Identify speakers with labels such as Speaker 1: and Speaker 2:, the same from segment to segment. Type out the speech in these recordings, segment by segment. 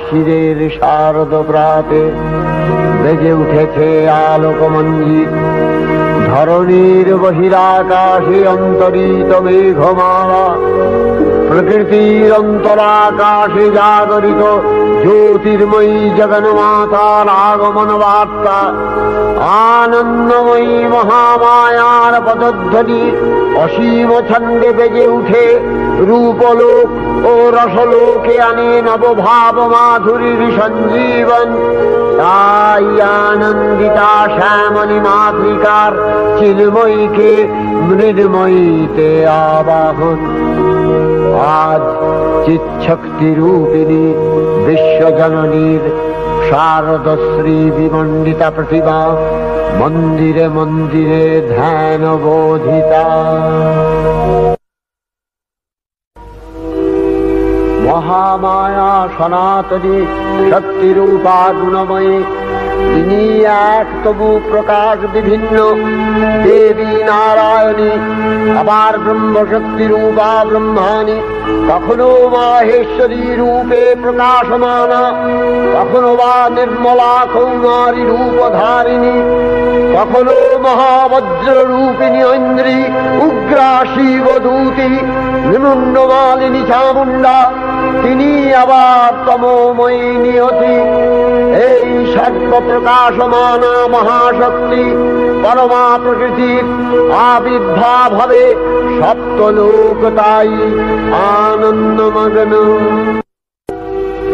Speaker 1: আশ্বিরের শারদ প্রাতে বেজে উঠেছে আলোকমঞ্জিত। ধরণীর বহিরাকাশে অন্তরিত মেঘমালা, প্রকৃতির অন্তরাকাশে জাগরিত জ্যোতির্ময়ী জগন্মাতার আগমন বার্তা। আনন্দময়ী মহামায়ার পদধ্বনি অসীম ছন্দে বেজে উঠে রূপলোক ও রসলোকে আনে নবভাব মাধুরীর সঞ্জীবন। তাই আনন্দিতা শ্যামলী মাতৃকার চিন্ময়ীকে মৃন্ময়ীতে আবাহন। আজ চিৎশক্তি রূপিণী বিশ্বজননীর শারদশ্রী বিমণ্ডিতা প্রতিমা মন্দিরে মন্দিরে ধ্যান বোধিতা। মহামায়া সনাতনী শক্তিরূপা গুণময়ী, তিনি এক তবু প্রকাশ বিভিন্ন। দেবী নারায়ণী, আবার ব্রহ্মশক্তি রূপা ব্রহ্মাণী, কখনো মাহেশ্বরী রূপে প্রকাশমানা, কখনো বা নির্মলা কৌমারী রূপধারিণী, কখনো মহাবজ্র রূপিণী ঐন্দ্রী, উগ্রা শিবদূতি, নিমুন্ডমালিনী চামুণ্ডা, তিনি আবার তমোময়ী নিয়তি। এই সর্বপ্রকাশমানা মহাশক্তি পরমা প্রকৃতির আবির্ভাব হবে সপ্তলোক তাই আনন্দমগ্ন।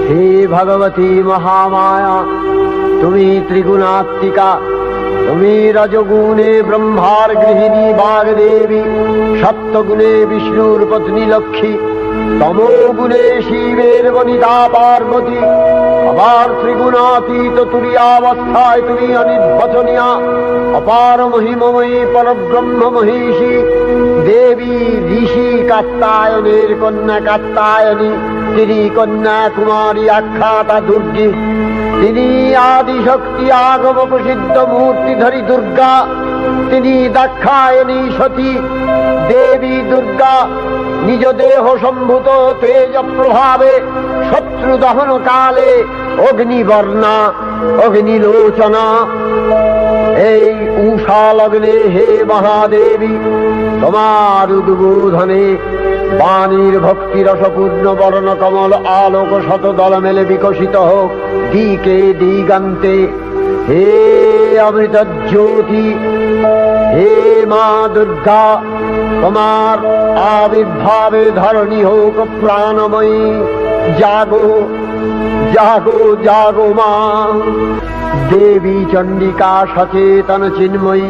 Speaker 1: হে ভগবতী মহামায়া, তুমি ত্রিগুণাত্মিকা, তুমি রজগুণে ব্রহ্মার গৃহিণী বাগদেবী, সপ্তগুণে বিষ্ণুর পত্নী লক্ষ্মী, তমোগুণে শিবের বনিতা পার্বতী, আবার ত্রিগুণাতীত তুরীয়াবস্থায় তুমি অনির্বচনীয়া অপার মহিমময়ী পরব্রহ্ম মহিষী দেবী। ঋষি কাত্যায়নের কন্যা কাত্যায়নী, তিনি কন্যা কুমারী আখ্যাতা দুর্গী, তিনি আদিশক্তি আগম প্রসিদ্ধ মূর্তিধরী দুর্গা, তিনি দাক্ষায়ণী সতী। দেবী দুর্গা নিজ দেহ সম্ভূত তেজ প্রভাবে শত্রু দহন কালে অগ্নিবর্ণা অগ্নিলোচনা। এই উষা লগ্নে হে মহাদেবী, তোমার উদ্বোধনে বাণীর ভক্তি রসপূর্ণ বর্ণ কমল আলোক শতদল মেলে বিকশিত হোক দিকে দিগান্তে। হে অমৃত জ্যোতি, হে মা দুর্গা, তোমার আবির্ভাবে ধরণী হোক প্রাণময়ী। জাগো জাগো জাগো মা। দেবী চণ্ডিকা সচেতন চিন্ময়ী,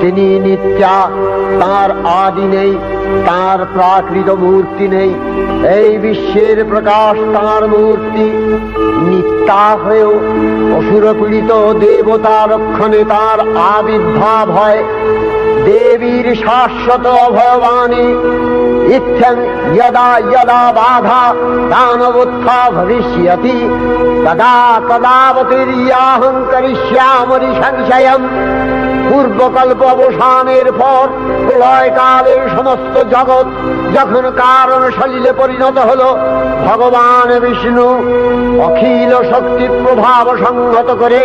Speaker 1: তিনি নিত্যা, তার আদি নেই, তার প্রাকৃত মূর্তি নেই। এই বিশ্বের প্রকাশ তার মূর্তি। নিত্যা হয়েও অসুর পীড়িত দেবতা রক্ষণে তার আবির্ভাব হয়। দেবীর শাশ্বত ভয়বাণী ইচ্ছন যদা যদা বাধা দানবোত্থা ভবিষ্যতি তদা তদাবতীর্যাহং করিষ্যামি সংশয়ম। পূর্বকল্প অবসানের পর প্রলয়কালে সমস্ত জগৎ যখন কারণ সলিলে পরিণত হল, ভগবান বিষ্ণু অখিল শক্তি প্রভাব সংহত করে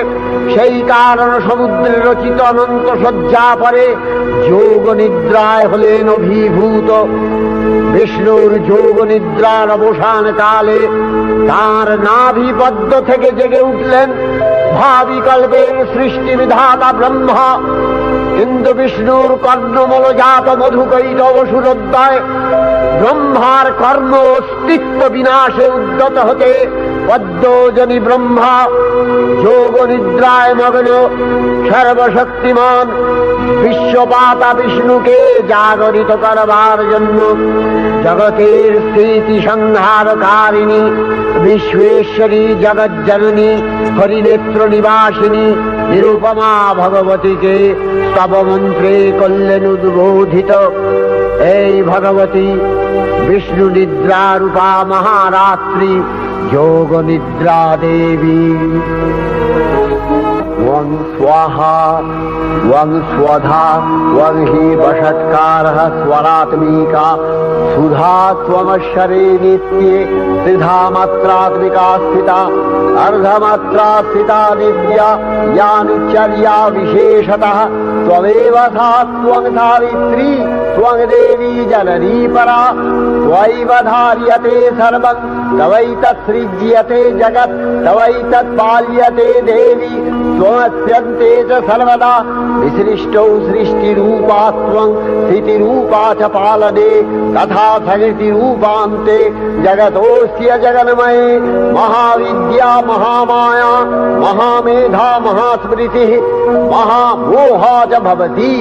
Speaker 1: সেই কারণ সমুদ্রে রচিত অনন্ত শয্যা পরে যোগ নিদ্রায় হলেন অভিভূত। বিষ্ণুর যোগ নিদ্রার অবসান কালে তার নাভিপদ্ম থেকে জেগে উঠলেন ভাবি কল্পের সৃষ্টি বিধাতা ব্রহ্মা। কিন্তু বিষ্ণুর কর্ণমলজাত মধুকৈত অসুরোদ্দয় ব্রহ্মার কর্ম অস্তিত্ব বিনাশে উদ্যত হতে পদ্মজনী ব্রহ্মা যোগ নিদ্রায় মগ্ন সর্বশক্তিমান বিশ্বপাতা বিষ্ণুকে জাগরিত করবার জন্য জগতের স্থিতি সংহারকারিণী বিশ্বেশ্বরী জগজ্জননী হরিনেত্র নিবাসিনী নিরুপমা ভগবতীকে স্তব মন্ত্রে করলেন উদ্বোধিত। এই ভগবতী বিষ্ণু নিদ্রা রূপা মহারাত্রি যোগ নিদ্রা দেবী। त्वं स्वाहा त्वं स्वधा त्वं हि वषट्कारः स्वरात्मिका सुधा त्वमक्षरे नित्ये त्रिधा मात्रात्मिका स्थिता अर्धमात्रा स्थिता नित्या यानुचर्या विशेषतः त्वमेव सा त्वं धारित्री त्वं देवी जननी परा त्वयैव धार्यते सर्वं तवैतत्सृज्यते जगत् तवैतत्पाल्यते देवी त्वमस्यन्ते च सर्वदा विसृष्टौ सृष्टिरूपा त्वं स्थितिरूपा च पालने तथा सकृतिरूपान्ते जगतोऽस्य जगन्मये महाविद्या महामाया महामेधा महास्मृतिः महामोहा च भवति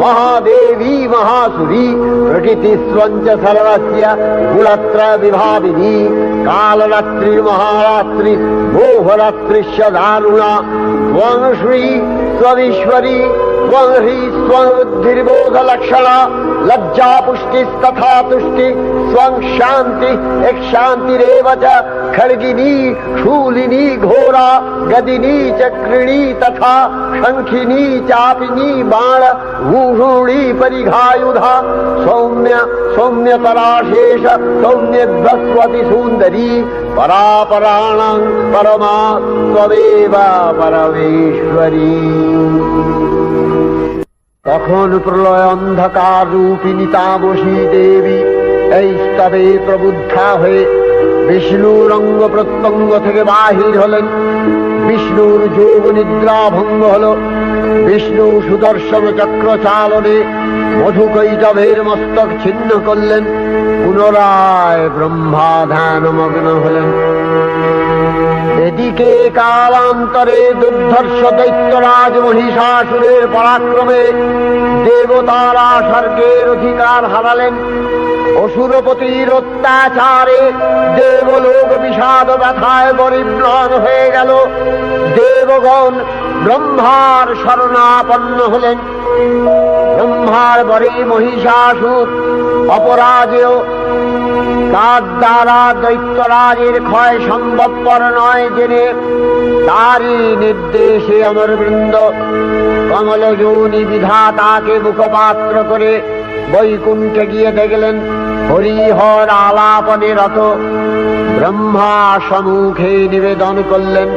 Speaker 1: महादेवी महासुरी प्रकृतिस्त्वं च सर्वस्य गुणत्रय विभाविनी कालरात्रि महारात्रि मोहरात्रिश्च दारुणा त्वं श्री त्वमीश्वरी त्वं ह्री त्वं बुद्धिर्बोधलक्षणा लज्जा पुष्टिस्तथा तुष्टि त्वं शान्ति एक शान्तिरेव च खड्गिनी शूलिनी घोरा गदिनी चक्रिणी तथा शंखिनी चापिनी बाण भूषुणी परिघायुधा सौम्य सौम्यतराशेष सौम्यध्वस्वति सुन्दरी परापराणां परमा त्वमेव परमेश्वरी। তখন প্রলয় অন্ধকার রূপিণী তামসী দেবী এই স্তবে প্রবুদ্ধা হয়ে বিষ্ণুর অঙ্গ প্রত্যঙ্গ থেকে বাহির হলেন। বিষ্ণুর যোগ নিদ্রা ভঙ্গ হল। বিষ্ণু সুদর্শন চক্র চালনে মধুকৈটভের মস্তক ছিন্ন করলেন। পুনরায় ব্রহ্মা ধ্যানমগ্ন হলেন। এদিকে কালান্তরে দুর্ধর্ষ দৈত্যরাজ মহিষাসুরের পরাক্রমে দেবতারা স্বর্গের অধিকার হারালেন। অসুরপতির অত্যাচারে দেবলোক বিষাদ ব্যথায় পরিম্লান হয়ে গেল। দেবগণ ব্রহ্মার শরণাপন্ন হলেন। ব্রহ্মার বরে মহিষাসুর অপরাজেয়, তার দ্বারা দৈত্যরাজের ক্ষয় সম্ভবপর নয় জেনে তারই নির্দেশে অমরবৃন্দ কমলযোনি বিধাতাকে মুখপাত্র করে বৈকুণ্ঠে গিয়ে দেখলেন হরিহর আলাপনে রত। ব্রহ্মা সম্মুখে নিবেদন করলেন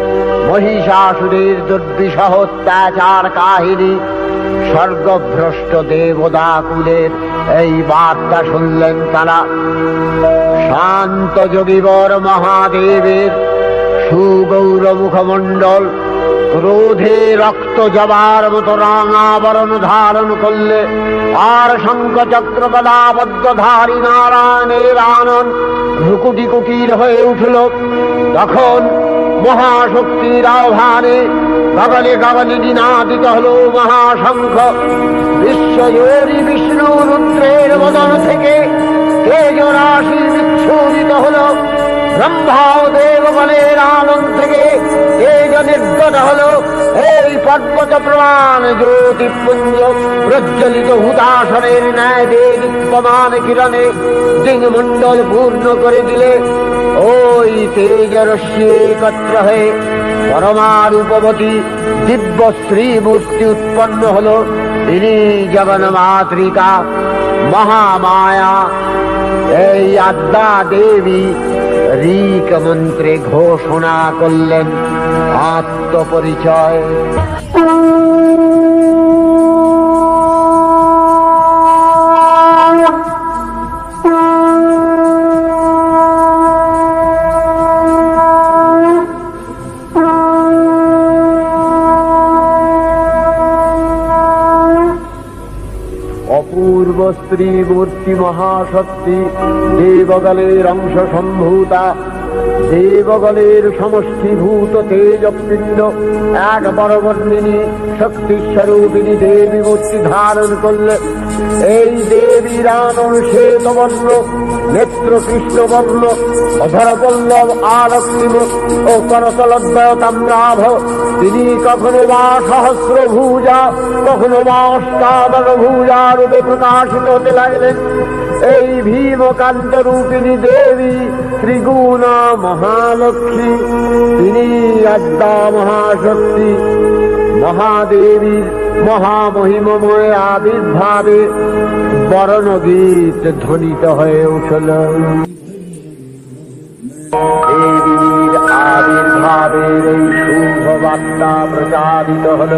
Speaker 1: মহিষাসুরের দুর্বিষহ অত্যাচার কাহিনী। স্বর্গভ্রষ্ট দেবদাকুলের এই বার্তা শুনলেন তারা। শান্ত যোগীবর মহাদেবের সুগৌর মুখমণ্ডল ক্রোধে রক্ত জবার মতো রাঙাবরণ ধারণ করলে, আর শঙ্খ চক্র গদাবদ্ধধারী নারায়ণের আনন ভ্রুকুটি কুটির হয়ে উঠল। তখন মহাশক্তির আহ্বানে গগনে গগনে নিনাদিত হল মহাশঙ্খ। বিশ্বজোরী বিষ্ণু রুদ্রের বদন থেকে তেজরাশি বিচ্ছুরিত হল। ব্রহ্মা ও দেবগণের আনন্দ থেকে তেজ নির্গত হল। এই পর্বত প্রমাণ জ্যোতিপুঞ্জ প্রজ্বলিত হুতাসনের ন্যায় দীপ্যমান কিরণে দিংমণ্ডল পূর্ণ করে দিলে ওই তেজরশ্মি একত্র হয়ে পরমারূপবতী দিব্য শ্রী মূর্তি উৎপন্ন হল। তিনি জগন্মাতৃকা মহামায়া। এই আদ্যা দেবী ঋক মন্ত্রে ঘোষণা করলেন আত্মপরিচয়। অপূর্ব স্ত্রী মূর্তি মহাশক্তি দেবগণের অংশ সম্ভূতা, দেবগণের সমষ্টিভূত তেজপিণ্ড এক বরবর্ণিনী শক্তিস্বরূপিণী দেবী মূর্তি ধারণ করলে। এই দেবীর আনন শ্বেতবর্ণ, নেত্র কৃষ্ণবর্ণ, অধরপল্লব আরক্তিম ও করতলদ্বয় তাম্রাভ। তিনি কখনো বা সহস্র ভুজা, কখনো বা অষ্টাদশ ভুজা রূপে প্রকাশিত হতে লাগলেন। এই ভীমকান্ত রূপিণী দেবী ত্রিগুণা মহালক্ষ্মী। তিনি আদ্যা মহাশক্তি মহাদেবীর মহামহিমময় আবির্ভাবে বরণগীত ধ্বনিত হয়ে উঠল। দেবীর আবির্ভাবের এই শুভ বার্তা প্রচারিত হল।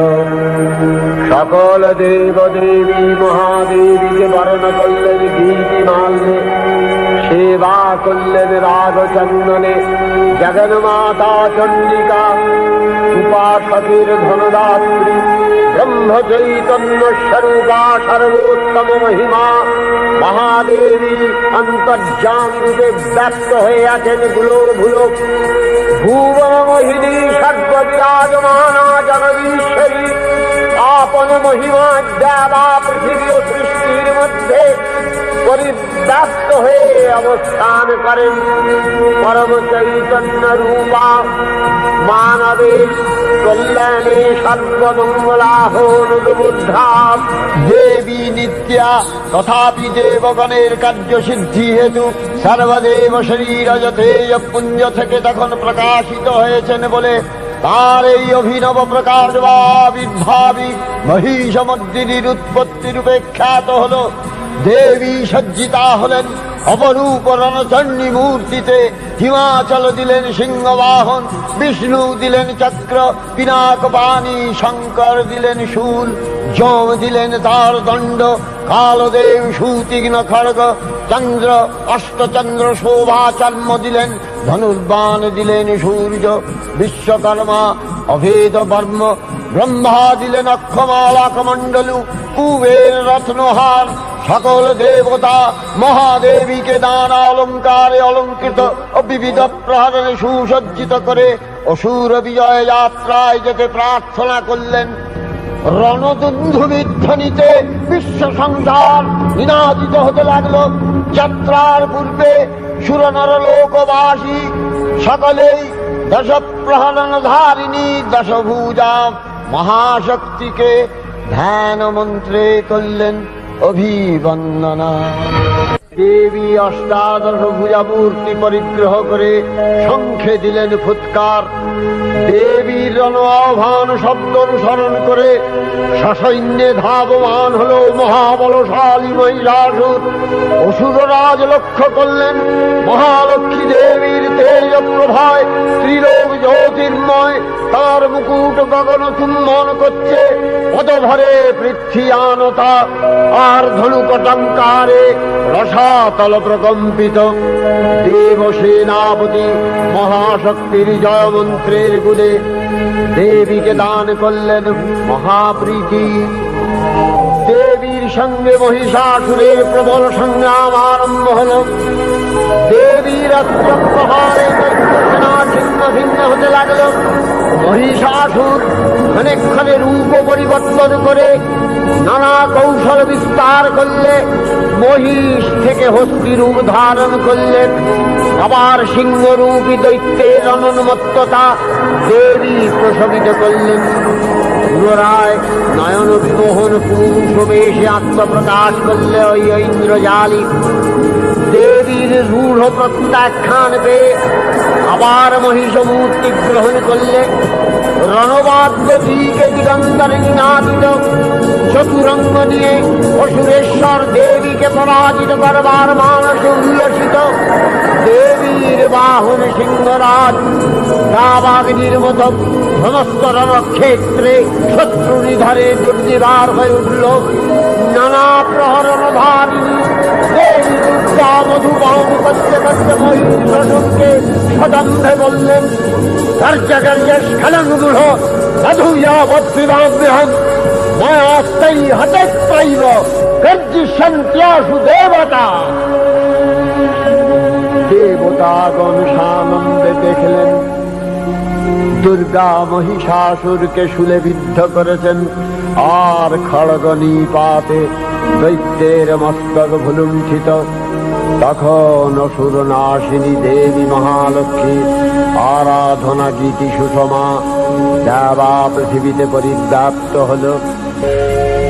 Speaker 1: সকল দেব দেবী মহাদেবীকে বরণ করলেন গীতিমাল্যে, সেবা করলেন রাগচন্দনে। জগন্মাতা চণ্ডিকা, উপাসকের ধনদাত্রী, ব্রহ্ম চৈতন্য স্বরূপা, সর্বোত্তম মহিমা মহাদেবী অন্তর্যামী রূপে ব্যক্ত হয়ে আছেন ভুলোক ভুলোক। ভুবন মোহিনী সর্ববিরাজমানা জগদীশ্বরী আপন মহিমা দেবা পৃথিবী ও সৃষ্টির মধ্যে পরিব্যাপ্ত হয়ে অবস্থান করেন। পরম চৈতন্য রূপা মানবের কল্যাণে সর্বমঙ্গলাহনুবুদ্ধা দেবী নিত্যা। তথাপি দেবগণের কার্য সিদ্ধি হেতু সর্বদেব শরীর যথেয় পুঞ্জ থেকে তখন প্রকাশিত হয়েছেন বলে তার এই অভিনব প্রকাশ বা আবির্ভাবী মহিষমর্দিনীর উৎপত্তি রূপে খ্যাত হল। দেবী সজ্জিতা হলেন অপরূপ রণচণ্ডী মূর্তিতে। হিমাচল দিলেন সিংহবাহন, বিষ্ণু দিলেন চক্র পিনাক বাণী, শঙ্কর দিলেন শূল, যম দিলেন তার দণ্ড, কালদেব সুতীক্ষ্ণ খড়গ, চন্দ্র অষ্টচন্দ্র শোভা চর্ম দিলেন, ধনুর্বাণ দিলেন সূর্য, বিশ্বকর্মা অভেদ বর্ম, ব্রহ্মা দিলেন অক্ষমালা কমণ্ডলু, কুবের রত্নহার। সকল দেবতা মহাদেবীকে নানা অলঙ্কারে অলঙ্কৃত ও বিবিধ প্রহরণে সুসজ্জিত করে অসুর বিজয় যাত্রায় যেতে প্রার্থনা করলেন। রণদুন্ধুবির ধ্বনিতে বিশ্ব সংসার নিনাদিত হতে লাগল। যাত্রার পূর্বে সুরনর লোকবাসী সকলেই দশ প্রহরণ ধারিণী দশভুজা মহাশক্তিকে ধ্যান মন্ত্রে করলেন অভিবন্দনা। দেবী অষ্টাদশ ভুজা মূর্তি পরিগ্রহ করে শঙ্খে দিলেন ফুৎকার। দেবীর রণ আহ্বান শব্দ অনুসরণ করে সসৈন্যে ধাবমান হল মহাবলশালী মহিষাসুর। অসুররাজ লক্ষ্য করলেন মহালক্ষ্মী দেবীর তেজ প্রভায় ত্রিলোক জ্যোতির্ময়, তার মুকুট গগন চুম্বন করছে, পদভরে পৃথ্বীয়ানতা আর ধনুকটঙ্কারে রসাতল প্রকম্পিত। দেবসেনাপতি মহাশক্তির জয়মন্ত্রের গুণে দেবীকে দান করলেন মহাপ্রীতি। দেবীর সঙ্গে মহিষাসুরের প্রবল সংগ্রাম আরম্ভ হল। দেবীর অস্ত্রপ্রহারে সেনা ছিন্ন ভিন্ন হতে লাগল। মহিষাসুর ক্ষণে রূপ পরিবর্তন করে নানা কৌশল বিস্তার করলে মহিষ থেকে হস্তি রূপ ধারণ করলেন। আবার সিংহরূপী দৈত্যের অনুন্মত্ততা দেবী প্রশমিত করলেন। পুনরায় নয়ন বিমোহন পুরুষ বেশে আত্মপ্রকাশ করলে ওই ইন্দ্রজালী। দেবীর রূঢ় প্রত্যাখ্যান পেয়ে আবার মহিষ মূর্তি গ্রহণ করলে রণবাদ্য দিকে দিগন্তরে নিনাদিত চতুরঙ্গ নিয়ে অসুরেশ্বর দেবীকে পরাজিত করবার মানসে উল্লসিত। দেবীর বাহন সিংহরাজ দাবাগ্নির মতো সমস্ত রণক্ষেত্রে শত্রু নিধারে দুর্নিবার হয়ে উঠল। নানা প্রহরণধারিণী দেবী দুর্গা মধুবান করতে করতে মহিষাসুরকে সদম্ভে বললেন, কার্যকার্যস্খলনমূঢ় মধুয়াবদ্বিবাম্যহং মায়াস্তাই হতত্রৈব গর্জিষ্যন্ত্যাসু দেবতা। দেবতাগণ সানন্দে দেখলেন দুর্গা মহিষাসুরকে শূলে বিদ্ধ করেছেন, আর খড়গ নিপাতে দৈত্যের মস্তক ভুলুণ্ঠিত। তখন অসুর নাশিনী দেবী মহালক্ষ্মী আরাধনা গীতি সুষমা দেবা পৃথিবীতে পরিব্যাপ্ত হল।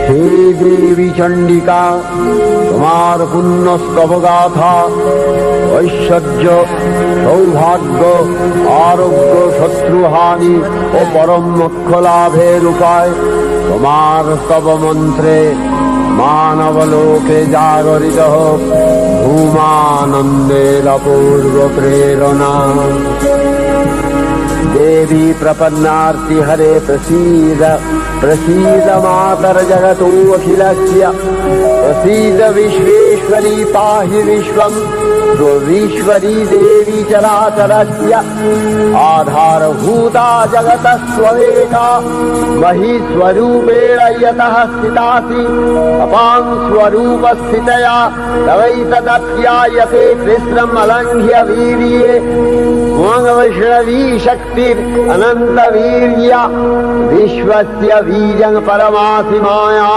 Speaker 1: हे देवी चंडिका, तुम्हार पुण्य स्तव गाथा ऐश्वर्य सौभाग्य आरोग्य शत्रुहानि और परम मोक्ष लाभेर उपाय तुम्हार स्तव मंत्रे मानवलोके जागरित भूमानंदेर अपूर्व प्रेरणा। देवी प्रपन्नार्ति हरे प्रसीद प्रसीद मातर जगतोऽखिलस्य प्रसीद विश्वेश्वरी पाहि विश्वम् स्वविश्वरी देवी चराचरस्य आधारभूता जगतस्त्वमेका महीस्वरूपेण यतः स्थितासि अपां स्वरूपस्थितया तवैतदप्यायते कृष्णम् अलङ्घ्य वीर्ये वैष्णवी शक्तिरनन्तवीर्या विश्वस्य बीजं परमासि माया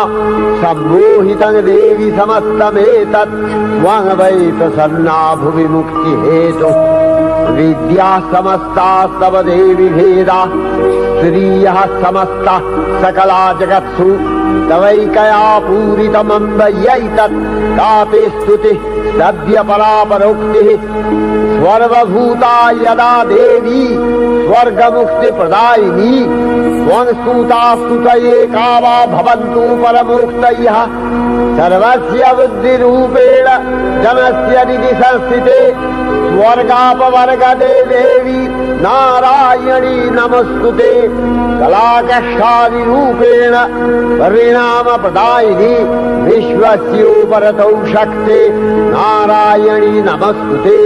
Speaker 1: सम्मोहितं देवी समस्तमेतत् त्वं वै प्रसन्ना भुवि मुक्तिहेतु विद्या समस्तास्तव देवी भेदा श्रियः समस्ता सकला जगत्सु तवैकया पूरितमम्बयैतत् ताते स्तुतिः सद्य परापरोक्तिः सर्वभूता यदा देवी स्वर्गमुक्ति प्रदायिनी त्वं स्तुता स्तुतये का वा भवन्तु परमोक्तयः सर्वस्य बुद्धिरूपेण जनस्य हृदि संस्थिते स्वर्गापवर्गदे देवी नारायणी नमस्तुते कलाकक्षादिरूपेण परिणाम प्रदायिनी विश्वस्योपरतौ शक्ते नारायणी नमस्तुते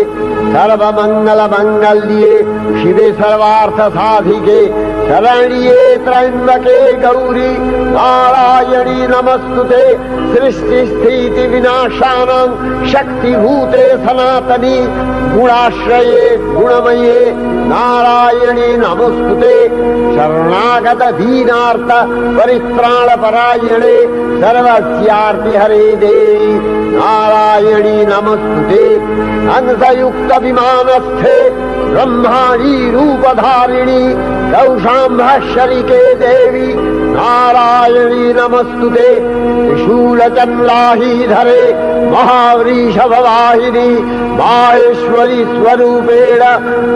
Speaker 1: सर्वमंगल मंगल्ये शिवे सर्वार्थ साधिके शरण्ये त्र्यंबके गौरी नारायणी नमस्तुते सृष्टि स्थिति विनाशानां शक्तिभूते सनातनी गुणाश्रये गुणमये नारायणी नमस्तुते शरणागत दीनार्थ परित्राण परायणे सर्वस्यार्ति हरे देवी नारायणी नमस्तुते अंशयुक्त विमानस्थे ब्रह्माणी रूपधारिणी कौशाम्भशरिके देवी नारायणी नमस्तुते त्रिशूलचन्द्राहीधरे महावृषभवाहिनी माहेश्वरी स्वरूपेण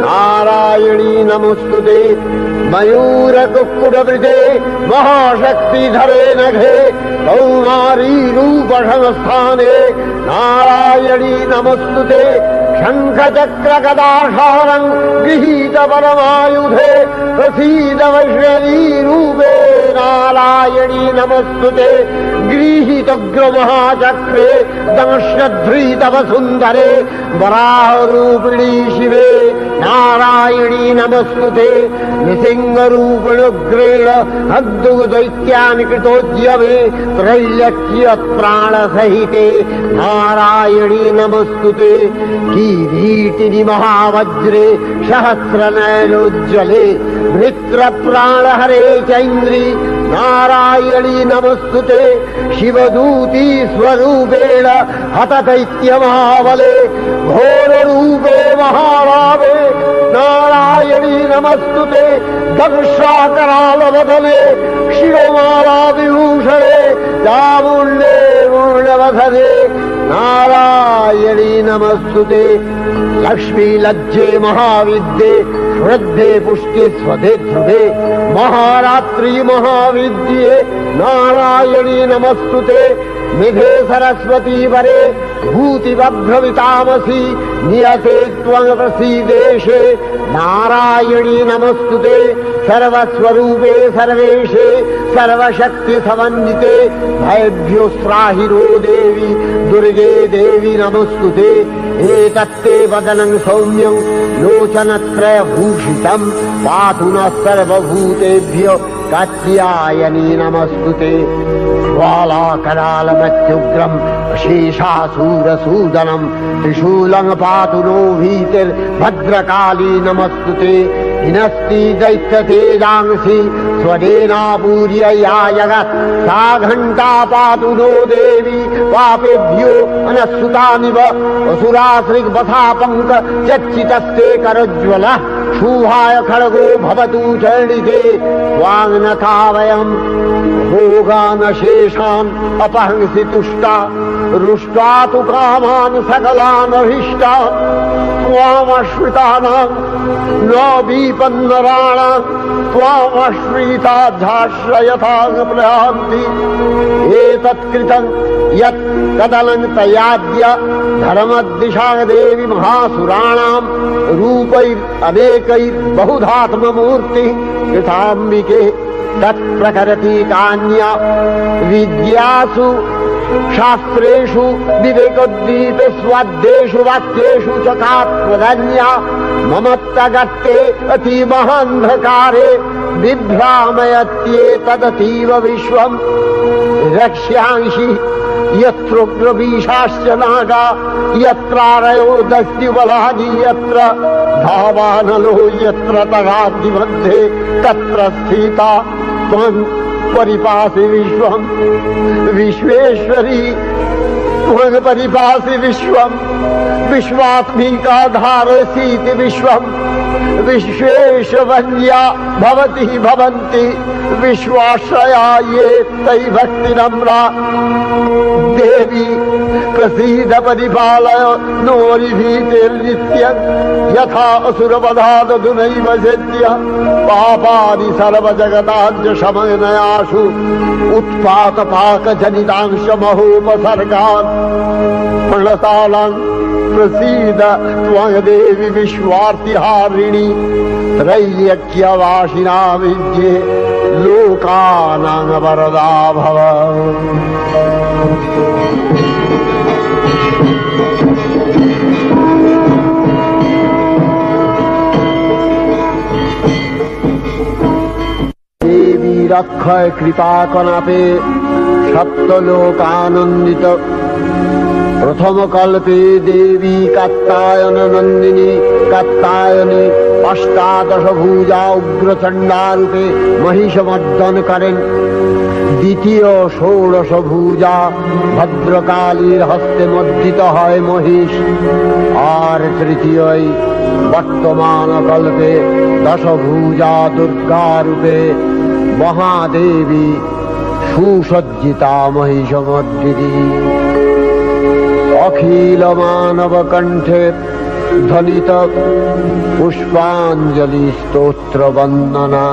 Speaker 1: नारायणी नमस्तुते मयूरकुक्कुटवृते महाशक्तिधरे नघे कौमारी रूपसंस्थाने नारायणी नमस्तुते शङ्खचक्रगदाशारं गृहीत परमायुधे प्रसीद वैष्णवी रूपे नारायणी नमस्तुते गृहीतोग्रमहाचक्रे दंश्यध्रीतव सुन्दरे वराहरूपिणी शिवे नारायणी नमस्तुते नृसिंहरूपिणुग्रेण अद्भुतदैत्यानि कृतोद्यमे त्रैलक्ष्य प्राणसहिते नारायणी नमस्तुते किरीटिनि महावज्रे सहस्रनयनोज्ज्वले वृत्रप्राणहरे चैन्द्री नारायणी नमस्तुते शिवदूती स्वरूपेण हतदैत्यमहाबले घोररूपे महाभावे नारायणी नमस्तुते दंशाकरालवदने शिरोमाला विभूषणे चामुण्डे मूर्णवसने नारायणी नमस्तुते लक्ष्मी लज्जे महाविद्ये श्रद्धे पुष्टे स्वधे ध्रुवे महारात्रि महाविद्ये नारायणी नमस्तुते निधे सरस्वती वरे भूतिभ्रमितामसि नियते त्वं प्रसीदेशे नारायणी नमस्तुते सर्वस्वरूपे सर्वेशे सर्वशक्ति समन्विते भयभ्यो त्राहिरो देवी दुर्गे देवी नमस्तुते एतत्ते वदनं सौम्यं लोचनत्रयभूषितं पातु नः सर्वभूतेभ्यो कात्यायनी नमस्तुते ज्वालाकरालमत्युग्रम् शेषासूरसूदनं त्रिशूलं पातु नो भीतिर्भद्रकाली नमस्तुते हिनस्ति दैत्यतेजांसि स्वदेनापूर्य या जगत् सा घण्टा पातु नो देवी पापेभ्यो अनस्सुतानिव असुराश्रिग्वथा पङ्क चच्चितस्ते करोज्ज्वलः शुभाय खड्गो भवतु चरणिते स्वाङ्नथा वयम् भोगानशेषान् अपहंसि तुष्टा रुष्टा तु कामान् सकलान् अभीष्टान् त्वामश्रितानां न विपन्नराणां त्वामश्रिताध्याश्रयथां प्रयान्ति एतत्कृतं यत् कदलं तयाद्य धर्मदिशा देवी महासुराणां रूपैरनेकैर्बहुधात्ममूर्तिः कृताम्बिके तत्प्रकरति कान्या विद्यासु शास्त्रेषु विवेकोद्दीप स्वाद्येषु वाक्येषु च कात्मदन्या ममत्तगत्ते अतीमहान्धकारे बिभ्रामयत्येतदतीव विश्वम् रक्ष्यांसि यत्रोग्रवीशाश्च नागा यत्रारयो दस्युबलानि यत्र धावानलो यत्र तगाग्निमध्ये तत्र स्थिता त्वं परिपासि विश्वम् विश्वेश्वरी त्वं परिपासि विश्वम् विश्वात्मिका धारसीति विश्वम् विश्वेशवन्या भवति भवन्ति विश्वाश्रया ये तयि भक्तिनम्रा देवी प्रसीद परिपालय नोरिभीतिर्नित्यं यथा असुरवधादधुनैव सद्य पापानि सर्वजगताञ्च शमनयासु उत्पातपाकजनितांश महोपसर्गान् प्रणतालान् प्रसीद त्वं देवी विश्वार्तिहारिणी त्रैलोक्यवासिना विद्ये लोकानां वरदा भव। देवी रक्षय कृपा कनापे सप्तलोकानंदित प्रथम कल्पे देवी कात्यायन नंदिनी कात्यायनी अष्टादश भुजा उग्रचंडा रूपे महिषमर्दन करें द्वितीय षोडश भुजा भद्रकालीर हस्ते मर्दित है महिष और तृतीय वर्तमान कल्पे दश भुजा दुर्गा रूपे महादेवी सुसज्जिता महिषमर्दिनी अखिल मानव कंठे ध्वनित पुष्पांजलि स्तोत्र वंदना।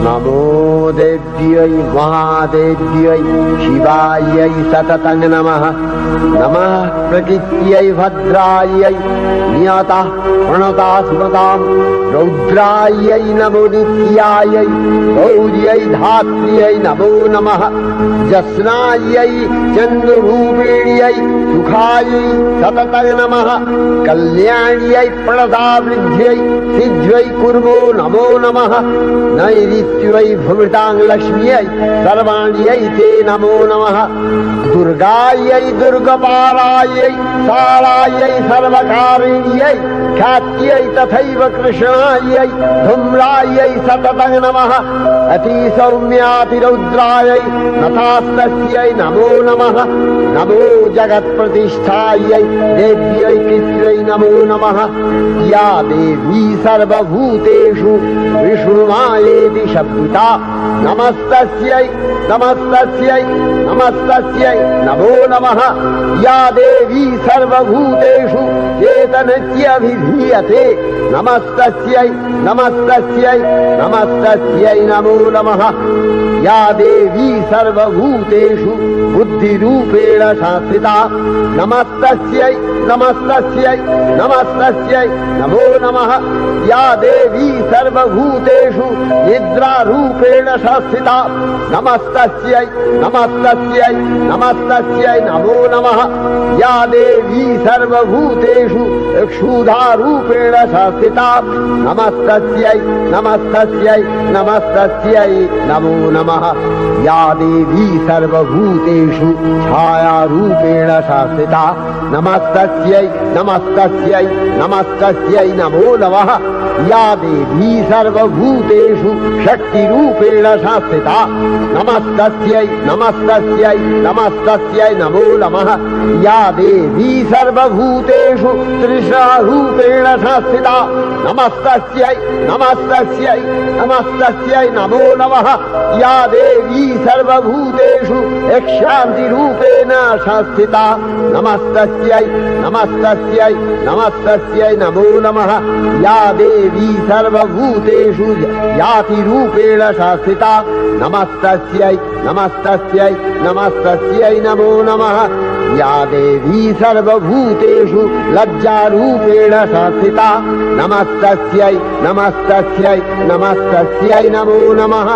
Speaker 1: नमो देव्यै महादेव्यै शिवायै सततं नमः। नमः प्रकृत्यै भद्रायै नियतः प्रणता स्मतां रौद्रायै नमो नित्यायै गौर्यै धात्र्यै नमो नमः। जस्नायै चन्द्ररूपिण्यै सुखायै सततं नमः। कल्याण्यै प्रणतावृद्ध्यै सिद्ध्यै कुर्मो नमो नमः। नैऋत्यै भूमितां लक्ष्म्यै सर्वाण्यै ते नमो नमः। दुर्गायै दुर्गपालायै सारायै सर्वकारिण्यै ख्यात्यै तथैव कृष्णायै धूम्रायै सततं नमः। अतिसौम्यातिरौद्रायै नतास्तस्यै नमो नमः। नमो जगत्प्रतिष्ठायै देव्यै कृत्यै नमो नमः। या देवी सर्वभूतेषु विष्णुमायेति शब्दिता नमस्तस्यै नमस्तस्यै नमस्तस्यै नमो नमः। या देवी सर्वभूतेषु चेतनस्यभिधीयते नमस्तस्यै नमस्तस्यै नमस्तस्यै नमो नमः। या देवी सर्वभूतेषु बुद्धिरूपेण संस्थिता नमस्तस्यै नमस्तस्यै नमस्तस्यै नमो नमः। या देवी सर्वभूतेषु निद्रारूपेण संस्थिता नमस्तस्यै नमस्तस्यै नमस्तस्यै नमो नमः। या देवी सर्वभूतेषु क्षुधारूपेण संस्थिता नमस्तस्यै नमस्तस्यै नमस्तस्यै नमो नमः। या देवी सर्वभूतेषु छायारूपेण संस्थिता नमस्तस्यै नमस्तस्यै नमस्तस्यै नमो नमः। या देवी सर्वभूतेषु शक्तिरूपेण शास्त्रिता नमस्तस्यै नमस्तस्यै नमस्तस्यै नमो नमः या देवी सर्वभूतेषु त्रिशूपेण शास्त्रिता नमस्तस्यै नमस्तस्यै नमस्तस्यै नमो नमः या देवी सर्वभूतेषु शान्तिरूपेण शास्त्रिता नमस्तस्यै नमस्तस्यै नमस्तस्यै नमो नमः या देवी सर्वभूतेषु यातिरूपेण शास्त्रिता नमस्तस्यै नमस्तस्यै नमस्तस्यै नमो नमः या देवी सर्वभूतेषु लज्जारूपेण शास्त्रिता नमस्तस्यै नमस्तस्यै नमस्तस्यै नमो नमः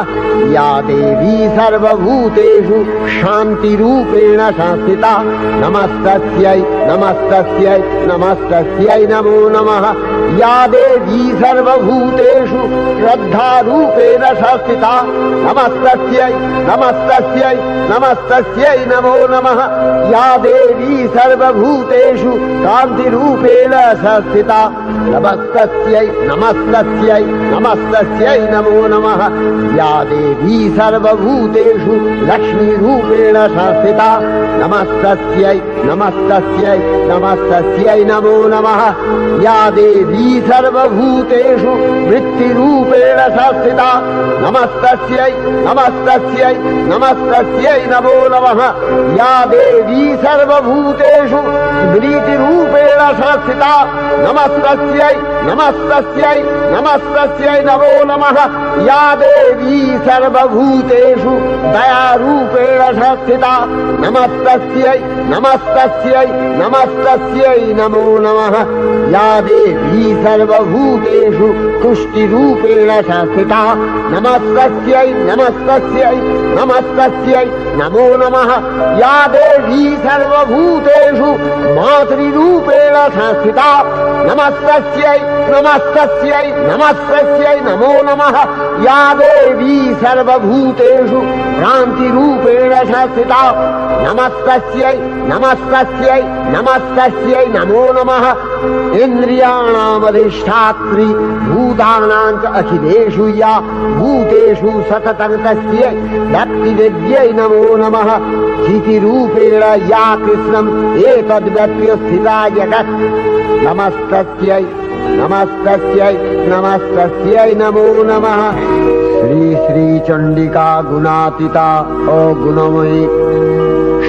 Speaker 1: या देवी सर्वभूतेषु शान्तिरूपेण शास्त्रिता नमस्तस्यै नमस्तस्यै नमस्तस्यै नमो नमः या देवी सर्वभूतेषु श्रद्धारूपेण शास्त्रिता नमस्तस्यै नमस्तस्यै नमस्तस्यै नमो नमः या देवी सर्वभूतेषु कान्तिरूपेण शास्त्रिता नमस्तस्यै नमस्तस्यै नमस्तस्यै नमो नमः या देवी सर्वभूतेषु लक्ष्मीरूपेण शास्त्रिता नमस्तस्यै नमस्तस्यै नमस्तस्यै नमो नमः या देवी सर्वभूतेषु वृत्तिरूपेण शास्त्रिता नमस्तस्यै नमस्तस्यै नमस्तस्यै नमो नमः या देवी सर्वभूतेषु स्मृतिरूपेण शास्त्रिता नमस्तस्यै नमस्तस्यै नमस्तस्यै नमो नमः या देवी सर्वभूतेषु दयारूपेण शास्त्रिता नमस्तस्यै नमस्तस्यै नमस्तस्यै नमो नमः या देवी सर्वभूतेषु तुष्टिरूपेण शास्त्रिता नमस्तस्यै नमस्तस्यै नमस्तस्यै नमो नमः या देवी सर्वभूतेषु मातृरूपेण शास्त्रिता नमस्तस्यै नमस्तस्यै नमस्तस्यै नमो नमः या देवी सर्वभूतेषु भ्रान्तिरूपेण शास्त्रिता नमस्तस्यै नमस्तस्यै नमस्तस्यै नमो नमः इन्द्रियाणामधिष्ठात्री भूतानां च अखिलेषु या भूतेषु सततं तस्यै भक्तिविद्यै नमो नमः स्थितिरूपेण या कृष्णम् एतद्व्यप्य स्थिता जगत् नमस्तस्यै नमस्तस्यै नमस्तस्यै नमो नमः श्री श्री चंडिका गुणातीता अगुणमयी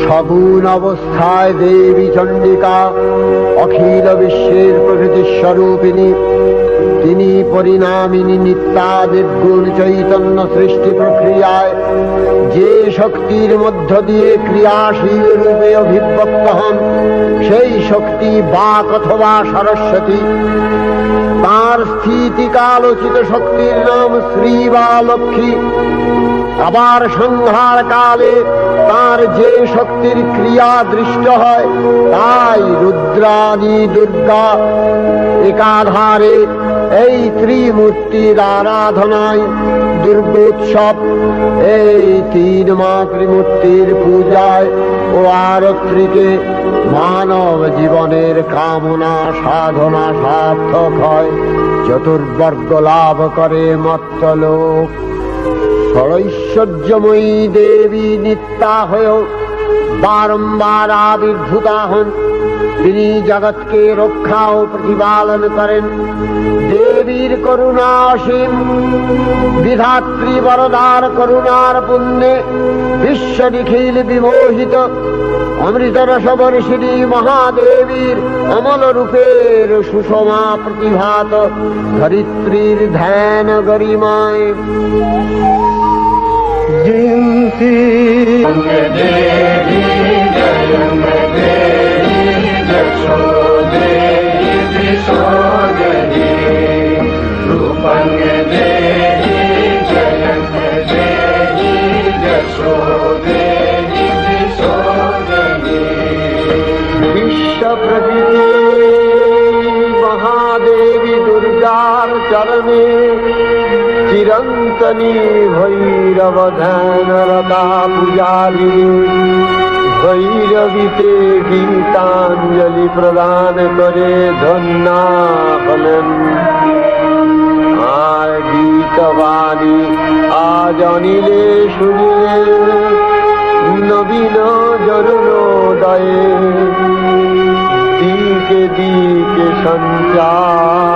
Speaker 1: सगुण अवस्थाय देवी चंडिका अखिल विश्वेर प्रकृति स्वरूपिणी তিনি পরিণামিনী নিত্যা নির্গুণ চৈতন্য সৃষ্টি প্রক্রিয়ায় যে শক্তির মধ্য দিয়ে ক্রিয়াশীল রূপে অভিব্যক্ত হন সেই শক্তি বাক অথবা সরস্বতী তার স্থিতিকালোচিত শক্তির নাম শ্রী বা লক্ষ্মী আবার সংহার কালে তার যে শক্তির ক্রিয়া দৃষ্ট হয় তাই রুদ্রাণী দুর্গা একাধারে এই ত্রিমূর্তির আরাধনায় দুর্গোৎসব এই তিন মাতৃমূর্তির পূজায় ও আরত্রিকে মানব জীবনের কামনা সাধনা সার্থক হয় চতুর্বর্গ লাভ করে মর্ত্যলোক ঐশ্বর্যময়ী দেবী নিত্যা হয়েও বারম্বার আবির্ভূতা হন তিনি জগৎকে রক্ষা ও প্রতিপালন করেন দেবীর করুণা অসীম বিধাত্রী বরদার করুণার পুণ্যে বিশ্ব নিখিল বিমোহিত অমৃত রসবর্ষিণী মহাদেবীর অমল রূপের সুষমা প্রতিভাত ধরিত্রীর ধ্যান গরিমায় জয়ন্তী দেবী জয়ন্তী যশোদেবী যশোদেবী রূপং দেবী জয়ন্তী যশোদেবী যশোদেবী বিশ্ব প্রকৃতি মহাদেবী দুর্গার চরণে চিরন্তনী ভৈরব ধ্যানরতা পূজারী ভৈরবীতে গীতাঞ্জলি প্রদান করে ধন্যা হলেন আর গীতবাণী আজ অনিলে শুনিলে নবীন জরুণোদয়ে দিকে দিকে সঞ্চারিত।